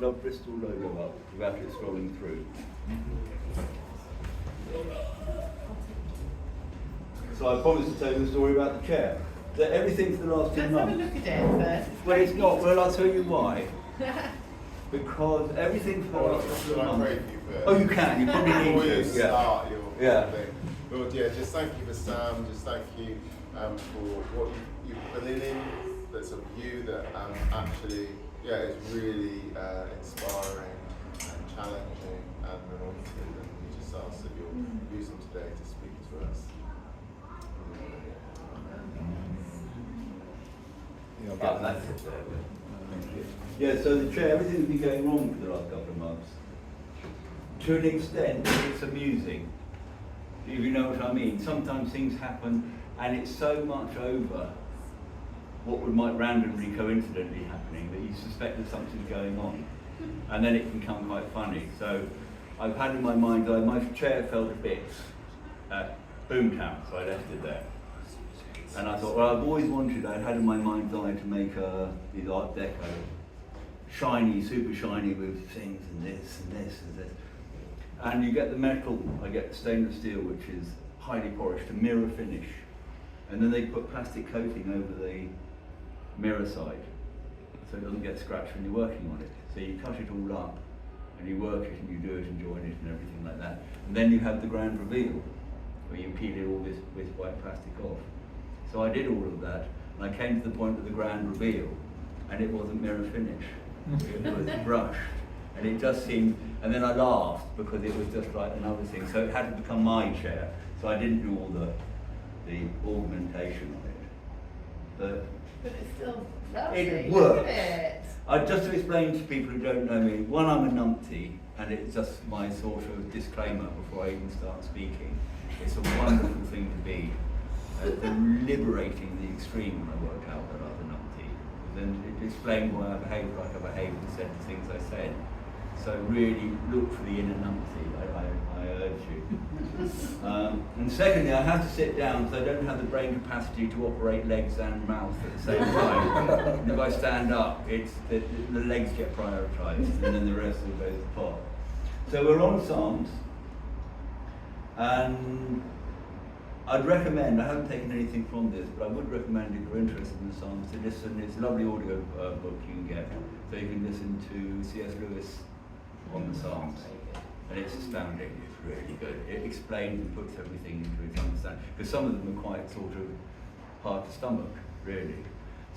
LoveBristol logo up without it scrolling through. So I promised to tell you the story about the chair. So everything for the last 2 months. Let's have a look at it first. Well, it's not. Well, I'll tell you why. Because everything for the last couple of months. Oh, you can. You probably need to. Start your thing. Lord, yeah, just thank you for Sam. Just thank you for what you put in. That's of you that actually, is really inspiring and challenging and anointed. And we just ask that you'll use them today to speak to us. That's it there. Thank you. Yeah, so the chair, everything's been going wrong for the last couple of months. To an extent, it's amusing. If you know what I mean. Sometimes things happen and it's so much over what might randomly, coincidentally happening that you suspect that something's going on. And then it can become quite funny. So I've had in my mind, my chair fell to bits at Boomtown, so I left it there. And I thought, well, I've always wanted, I'd had in my mind's eye to make these Art Deco, shiny, super shiny with things and this and this and this. And you get the metal, I get stainless steel, which is highly polished, a mirror finish. And then they put plastic coating over the mirror side, so it doesn't get scratched when you're working on it. So you cut it all up, and you work it, and you do it, and join it, and everything like that. And then you have the grand reveal, where you peel all this white plastic off. So I did all of that, and I came to the point of the grand reveal, and it wasn't mirror finish. It was brushed, and it just seemed, and then I laughed because it was just like another thing. So it had to become my chair, so I didn't do all the augmentation on it. But it's still lovely. It works. Look at it. Just to explain to people who don't know me, one, I'm a numpty, and it's just my sort of disclaimer before I even start speaking. It's a wonderful thing to be. Liberating the extreme when I worked out that I was a numpty. Then it explained why I behaved like I behaved and said the things I said. So really look for the inner numpty, I urge you. And secondly, I have to sit down because I don't have the brain capacity to operate legs and mouth at the same time. And if I stand up, it's the legs get prioritised and then the rest all goes to pot. So we're on Psalms, and I'd recommend, I haven't taken anything from this, but I would recommend if you're interested in the Psalms to listen. It's a lovely audio book you can get, so you can listen to C.S. Lewis on the Psalms, and it's astounding. It's really good. It explains and puts everything into its understanding, because some of them are quite sort of hard to stomach, really.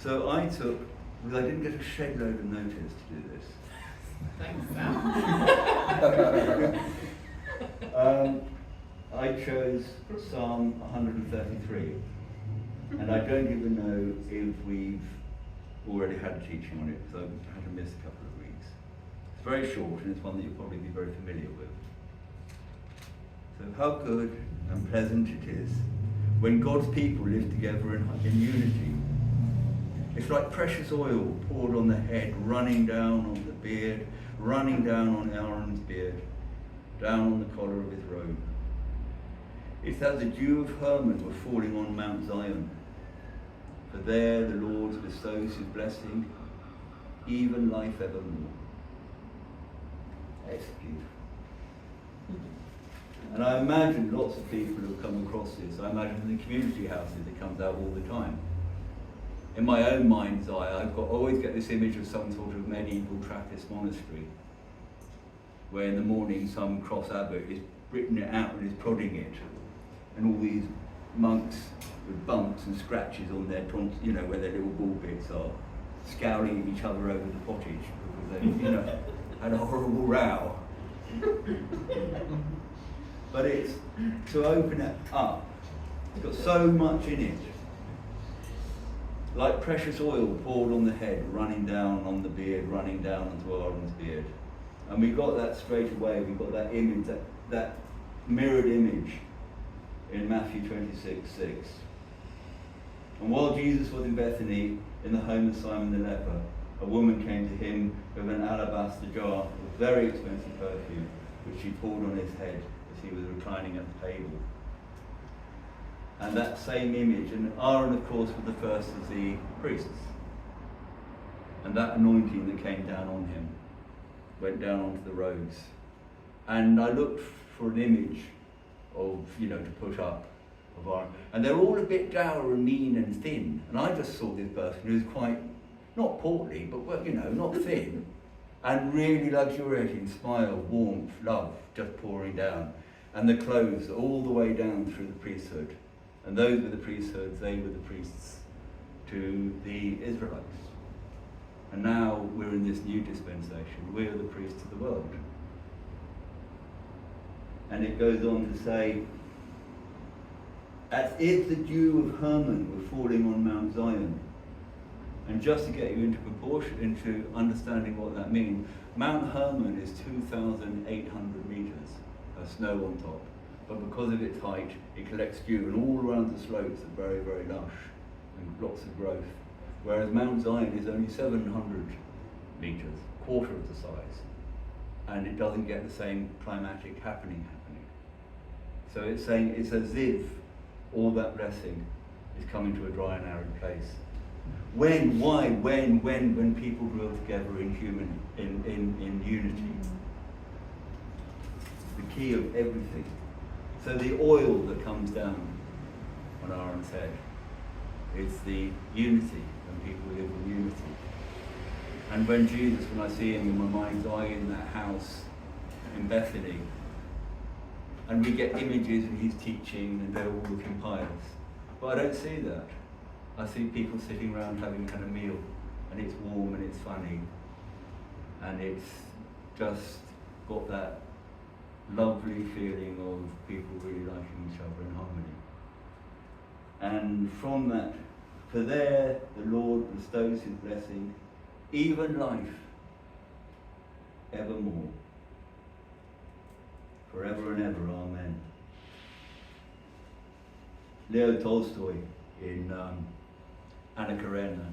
So I took, because I didn't get a shed load of notice to do this. Thanks, Sam. I chose Psalm 133, and I don't even know if we've already had a teaching on it, so I've had to miss a couple of weeks. It's very short, and it's one that you'll probably be very familiar with. So how good and pleasant it is when God's people live together in unity. It's like precious oil poured on the head, running down on the beard, running down on Aaron's beard, down on the collar of his robe. It's that the dew of Hermon were falling on Mount Zion. For there the Lord bestows his blessing, even life evermore. It's beautiful. And I imagine lots of people who have come across this. I imagine in the community houses it comes out all the time. In my own mind's eye, always get this image of some sort of medieval Trappist monastery, where in the morning some cross abbot is written it out and is prodding it. And all these monks with bumps and scratches on their where their little ball bits are, scowling at each other over the pottage because they, had a horrible row. But it's to open it up. It's got so much in it. Like precious oil poured on the head, running down on the beard, running down onto Aaron's beard. And we got that straight away. We got that image, that mirrored image in Matthew 26:6. And while Jesus was in Bethany, in the home of Simon the leper, a woman came to him with an alabaster jar of very expensive perfume, which she poured on his head as he was reclining at the table. And that same image, and Aaron of course was the first of the priests, and that anointing that came down on him. went down onto the roads. And I looked for an image of, to put up of our, and they're all a bit dour and mean and thin. And I just saw this person who was quite, not portly, but well, not thin, and really luxuriating, smile, warmth, love, just pouring down. And the clothes all the way down through the priesthood. And those were the priesthoods, they were the priests to the Israelites. And now we're in this new dispensation, we are the priests of the world. And it goes on to say, as if the dew of Hermon were falling on Mount Zion. And just to get you into proportion, into understanding what that means, Mount Hermon is 2,800 meters of snow on top. But because of its height, it collects dew, and all around the slopes are very, very lush and lots of growth. Whereas Mount Zion is only 700 meters, quarter of the size. And it doesn't get the same climatic happening. So it's saying it's as if all that blessing is coming to a dry and arid place. When people dwell together in unity. The key of everything. So the oil that comes down on Aaron's head, it's the unity, when people live in unity. And when Jesus, when I see him in my mind's eye in that house in Bethany, and we get images and he's teaching and they're all looking pious. But I don't see that. I see people sitting around having a meal, and it's warm and it's funny, and it's just got that lovely feeling of people really liking each other in harmony. And from that, for there the Lord bestows his blessing, even life, evermore. Forever and ever, amen. Leo Tolstoy in Anna Karenina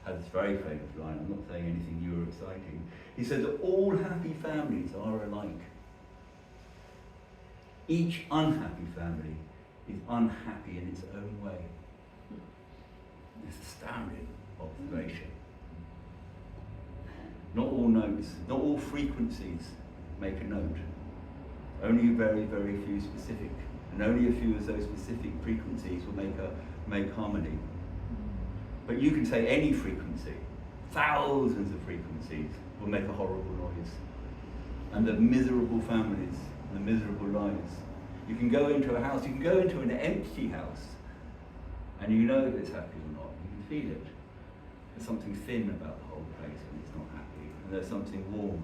has this very famous line. I'm not saying anything new or exciting. He says that all happy families are alike. Each unhappy family is unhappy in its own way. It's astounding observation. Not all notes, not all frequencies make a note. Only very, very few specific, and only a few of those specific frequencies will make harmony. But you can say any frequency, thousands of frequencies will make a horrible noise. And the miserable families, the miserable lives. You can go into a house, you can go into an empty house, and you know if it's happy or not. You can feel it. There's something thin about the whole place when it's not happy, and there's something warm.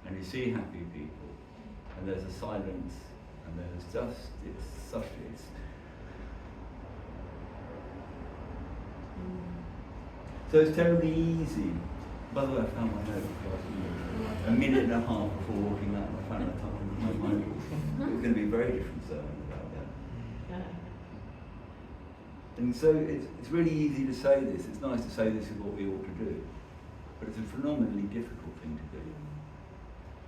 And you see happy people. And there's a silence, and there's just, it's so it's terribly easy. By the way, I found my note a minute and a half before walking out, I found I can't remember my mind. It's going to be a very different sermon about that. And so it's really easy to say this. It's nice to say this is what we ought to do, but it's a phenomenally difficult thing to do.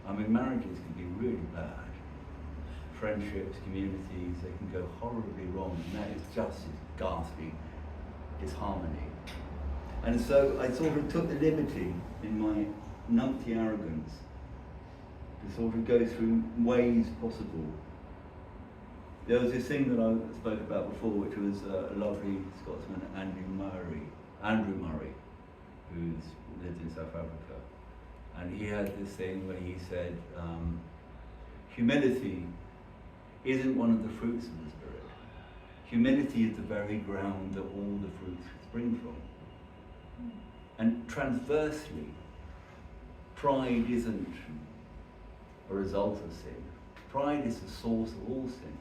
I mean, marriages can be really bad. Friendships, communities, they can go horribly wrong, and that is just as ghastly disharmony. And so I sort of took the liberty in my numpty arrogance to sort of go through ways possible. There was this thing that I spoke about before, which was a lovely Scotsman, Andrew Murray, who's lived in South Africa. And he had this thing where he said, humility isn't one of the fruits of the Spirit. Humility is the very ground that all the fruits spring from. And transversely, pride isn't a result of sin. Pride is the source of all sin.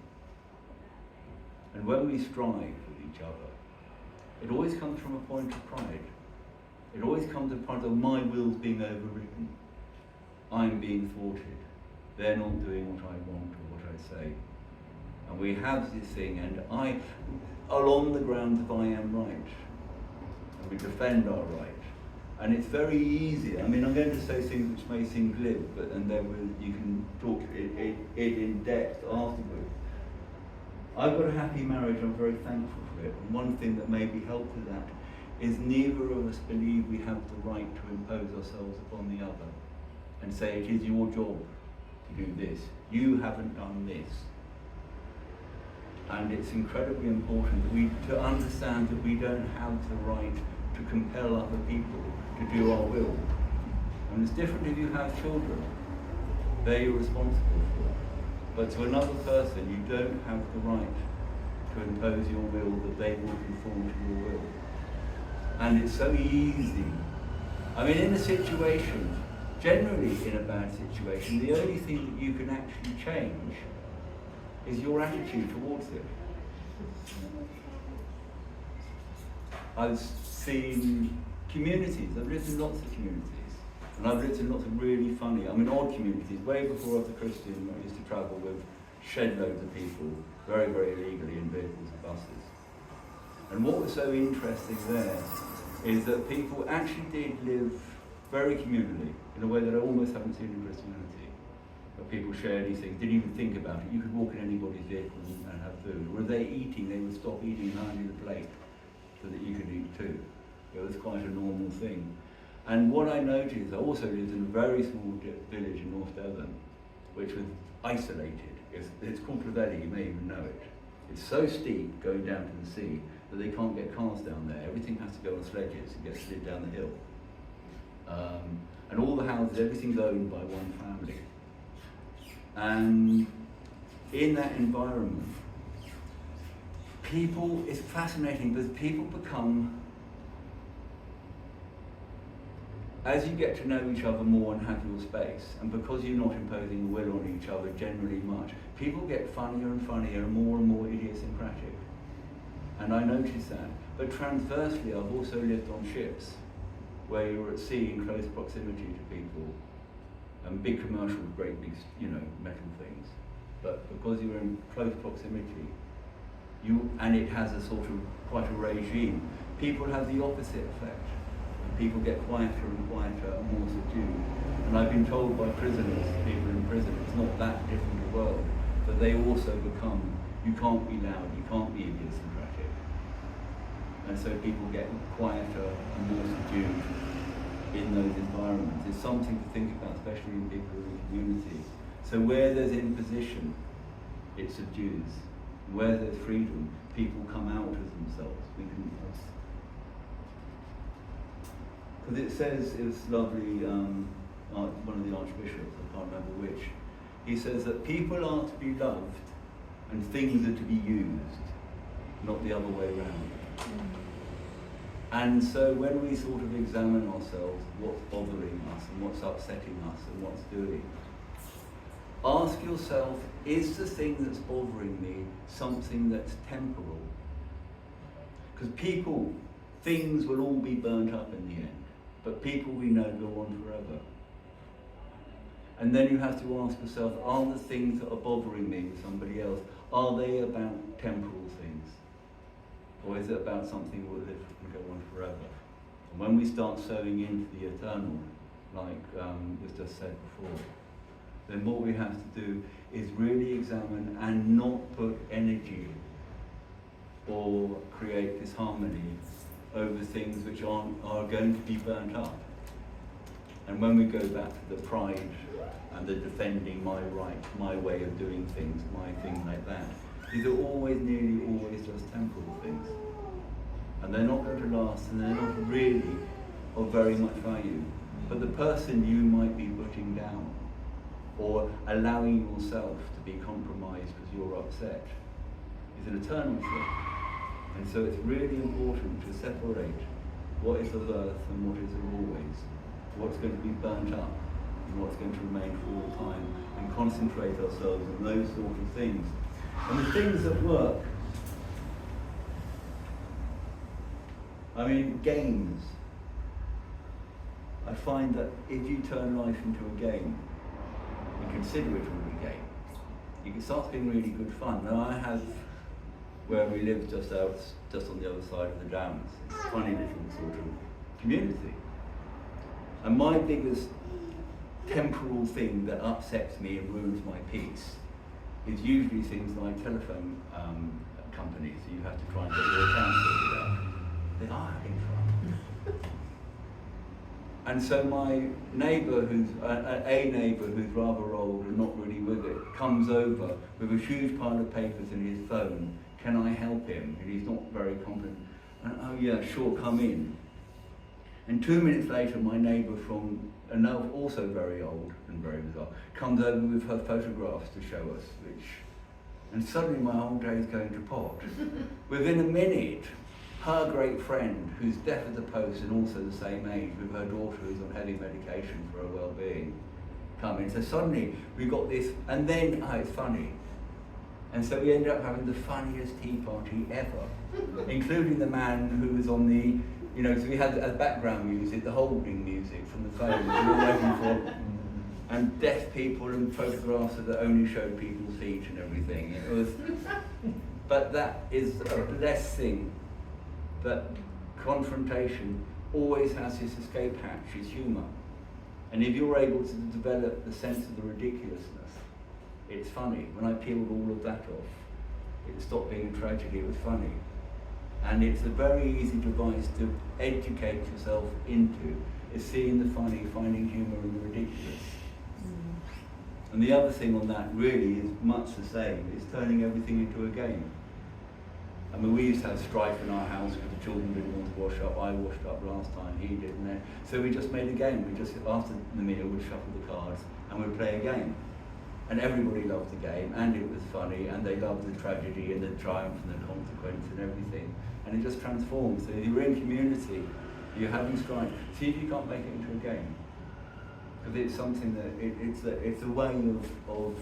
And when we strive with each other, it always comes from a point of pride. It always comes to a point of my will's being overridden. I'm being thwarted. They're not doing what I want or what I say. And we have this thing, and I, along the grounds of I am right. And we defend our right. And it's very easy. I mean, I'm going to say things which may seem glib, but and then you can talk it in depth afterwards. I've got a happy marriage, I'm very thankful for it. And one thing that may be helpful to that is neither of us believe we have the right to impose ourselves upon the other. and say it is your job to do this. You haven't done this. And it's incredibly important that to understand that we don't have the right to compel other people to do our will. And it's different if you have children. They're responsible for. But to another person, you don't have the right to impose your will, that they will conform to your will. And it's so easy. I mean, in a situation, generally in a bad situation, the only thing that you can actually change is your attitude towards it. I've seen communities, I've lived in lots of communities, and I've lived in lots of really funny, odd communities, way before I was a Christian. I used to travel with shed loads of people, very, very illegally in vehicles and buses. And what was so interesting there is that people actually did live very communally, in a way that I almost haven't seen in Christianity. Where people shared these things, didn't even think about it. You could walk in anybody's vehicle and have food. Or if they're eating, they would stop eating and hand you the plate so that you could eat too. It was quite a normal thing. And what I noticed, I also lived in a very small village in North Devon, which was isolated. It's called Trevelli, you may even know it. It's so steep going down to the sea that they can't get cars down there. Everything has to go on sledges and get slid down the hill. And all the houses, everything's owned by one family. And in that environment, it's fascinating because people become, as you get to know each other more and have your space, and because you're not imposing a will on each other generally much, people get funnier and funnier and more idiosyncratic. And I notice that. But transversely, I've also lived on ships where you're at sea in close proximity to people, and big commercial, great big, metal things. But because you're in close proximity, and it has a sort of quite a regime, people have the opposite effect. People get quieter and quieter and more subdued. And I've been told by prisoners, people in prison, it's not that different a world, that they also become, you can't be loud, you can't be idiosyncratic. And so people get quieter and more subdued in those environments. It's something to think about, especially in people in communities. So where there's imposition, it subdues. Where there's freedom, people come out as themselves. Because it says, it's lovely, one of the archbishops, I can't remember which, he says that people are to be loved and things are to be used, not the other way around. And so when we sort of examine ourselves, what's bothering us and what's upsetting us and what's doing, ask yourself, is the thing that's bothering me something that's temporal? Because things will all be burnt up in the end. But people we know go on forever. And then you have to ask yourself, are the things that are bothering me with somebody else, are they about temporal things? Or is it about something that will live and go on forever? And when we start sowing into the eternal, like was just said before, then what we have to do is really examine and not put energy or create disharmony over things which are going to be burnt up. And when we go back to the pride and the defending my right, my way of doing things, my thing like that, these are nearly always just temporal things. And they're not going to last, and they're not really of very much value. But the person you might be putting down, or allowing yourself to be compromised because you're upset, is an eternal thing. And so it's really important to separate what is of earth and what is of always, what's going to be burnt up and what's going to remain for all time, and concentrate ourselves on those sort of things. And the things that work, games. I find that if you turn life into a game, and consider it all a game, it starts being really good fun. Now I have, where we live just on the other side of the dams, it's a funny little sort of community. And my biggest temporal thing that upsets me and ruins my peace is usually things like telephone companies. You have to try and get your account sorted out. They are having fun. And so my neighbour, who's a neighbour who's rather old and not really with it, comes over with a huge pile of papers in his phone. Can I help him? And he's not very competent. And, oh yeah, sure, come in. And 2 minutes later, my neighbour from, and now also very old and very bizarre, comes over with her photographs to show us, and suddenly my whole day is going to pot. Within a minute, her great friend, who's deaf as a post and also the same age, with her daughter who's on heavy medication for her well-being, come in. So suddenly we got this, and then, it's funny. And so we ended up having the funniest tea party ever, including the man who was on the, so we had as background music, the holding music from the phone, we were waiting for, and deaf people and photographs that only showed people's feet and everything. It was, but that is a blessing. That confrontation always has this escape hatch, is humour. And if you're able to develop the sense of the ridiculousness, it's funny. When I peeled all of that off, it stopped being a tragedy, it was funny. And it's a very easy device to educate yourself into, is seeing the funny, finding humour in the ridiculous. And the other thing on that really is much the same, is turning everything into a game. I mean, we used to have strife in our house because the children didn't want to wash up. I washed up last time, he didn't. So we just made a game. We just, after the meal, we'd shuffle the cards and we'd play a game. And everybody loved the game, and it was funny, and they loved the tragedy and the triumph and the consequence and everything. And it just transforms. So if you're in community, you're having strife. See if you can't make it into a game. Because it's something that, it's a way of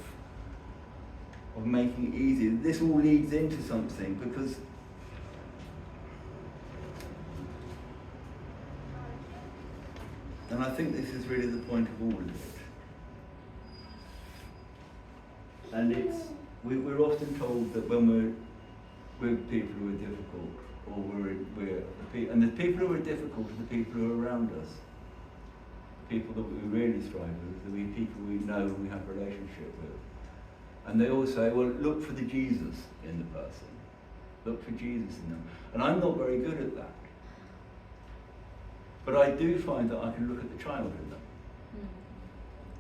making it easy. This all leads into something, because and I think this is really the point of all of it. And we're often told that when we're with people who are difficult, or and the people who are difficult are the people who are around us. People that we really strive with, the people we know and we have a relationship with. And they always say, well, look for the Jesus in the person. Look for Jesus in them. And I'm not very good at that. But I do find that I can look at the child in them.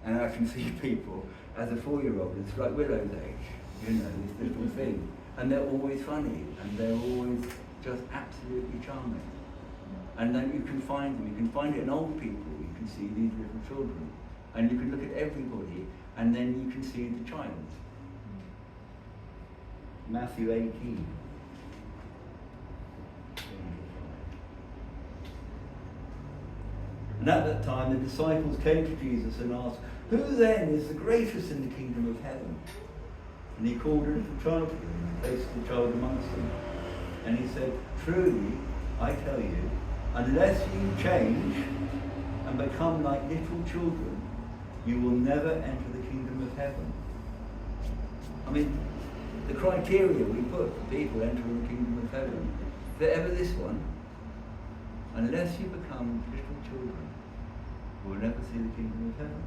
And I can see people, as a 4-year-old, it's like Willow's age, this little thing. And they're always funny, and they're always just absolutely charming. And then you can find them, you can find it in old people, you can see these little children. And you can look at everybody, and then you can see the child. Matthew 18. And at that time the disciples came to Jesus and asked, who then is the greatest in the kingdom of heaven? And he called a little child to him and placed the child amongst them. And he said, truly, I tell you, unless you change and become like little children, you will never enter the kingdom of heaven. I mean, the criteria we put for people entering the kingdom of heaven, is there ever this one? Unless you become little children, you will never see the kingdom of heaven.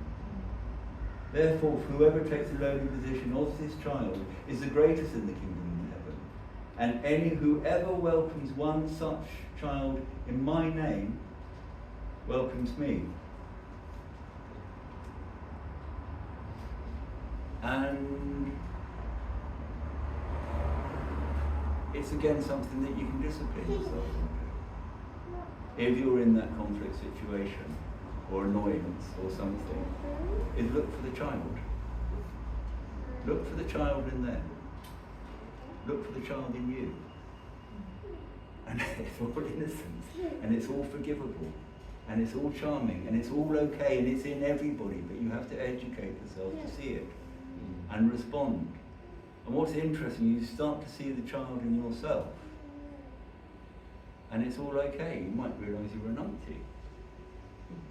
Therefore, whoever takes a lowly position of this child is the greatest in the kingdom of heaven. And any whoever welcomes one such child in my name welcomes me. And it's again something that you can discipline yourself into. If you're in that conflict situation, or annoyance, or something, is look for the child. Look for the child in them. Look for the child in you. And it's all innocence, and it's all forgivable, and it's all charming, and it's all okay, and it's in everybody, but you have to educate yourself to see it, and respond. And what's interesting, you start to see the child in yourself, and it's all okay. You might realise you're a numpty,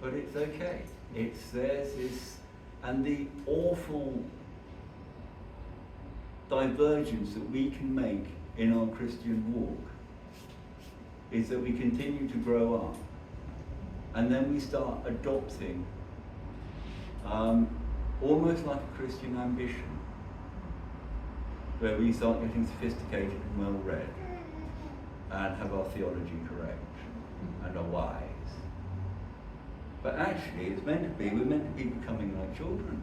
but it's okay. There's this, and the awful divergence that we can make in our Christian walk is that we continue to grow up, and then we start adopting almost like a Christian ambition, where we start getting sophisticated and well read, and have our theology correct, and are wise. But actually, it's meant to be, we're meant to be becoming like children.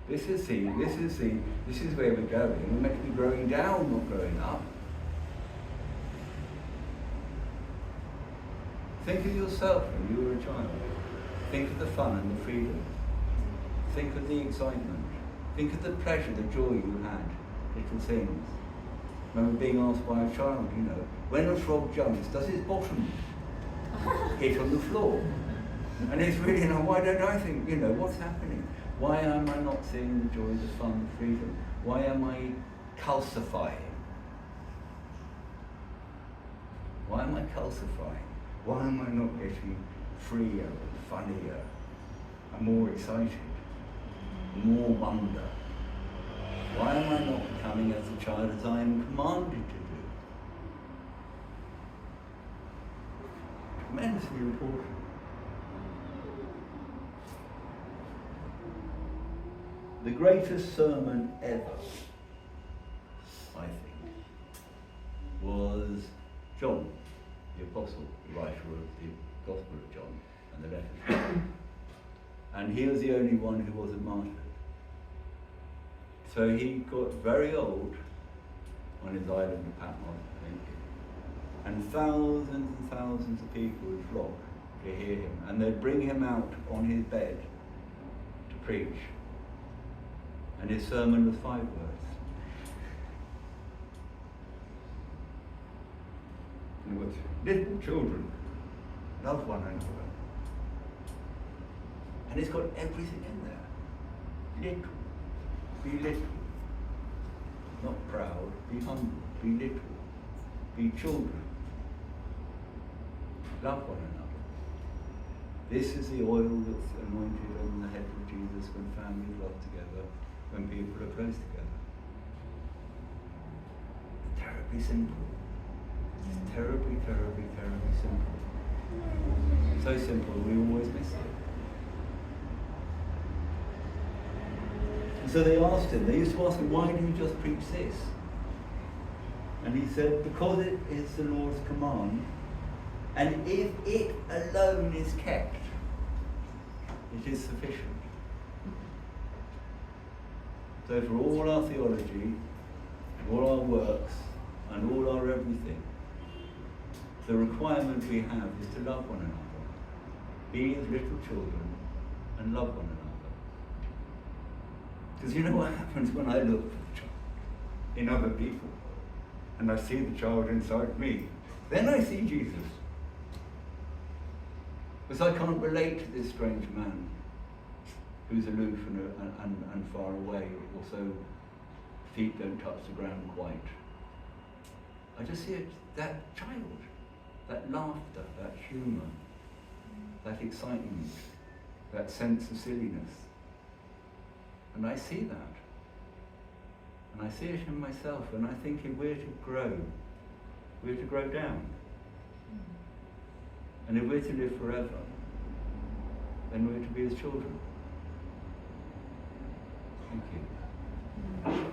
This is where we're going. We're meant to be growing down, not growing up. Think of yourself when you were a child. Think of the fun and the freedom. Think of the excitement. Think of the pleasure, the joy you had. Little things. Remember being asked by a child, when a frog jumps, does his bottom hit on the floor? And it's really, why don't I think, what's happening? Why am I not seeing the joy, the fun, the freedom? Why am I calcifying? Why am I calcifying? Why am I not getting freer and funnier and more excited, more wonder? Why am I not becoming as a child as I am commanded to do? Tremendously important. The greatest sermon ever, I think, was John, the Apostle, the writer of the Gospel of John and the letters. And he was the only one who wasn't martyred. So he got very old on his island of Patmos, I think, and thousands of people would flock to hear him, and they'd bring him out on his bed to preach. And his sermon was 5 words. And it was, little children, love one another. And it's got everything in there. Little. Be little. Not proud. Be humble. Be little. Be children. Love one another. This is the oil that's anointed on the head of Jesus when families love together, when people are close together. It's terribly simple. It's terribly, terribly, terribly simple. So simple we always miss it. And so they asked him, they used to ask him, why do you just preach this? And he said, because it is the Lord's command, and if it alone is kept, it is sufficient. So for all our theology, all our works, and all our everything, the requirement we have is to love one another. Be as little children and love one another. Because you know what happens when I look in other people and I see the child inside me? Then I see Jesus. Because I can't relate to this strange man who's aloof and far away, or so feet don't touch the ground quite. I just see that child, that laughter, that humour, that excitement, that sense of silliness. And I see that. And I see it in myself, and I think if we're to grow down. And if we're to live forever, then we're to be as children. Thank you.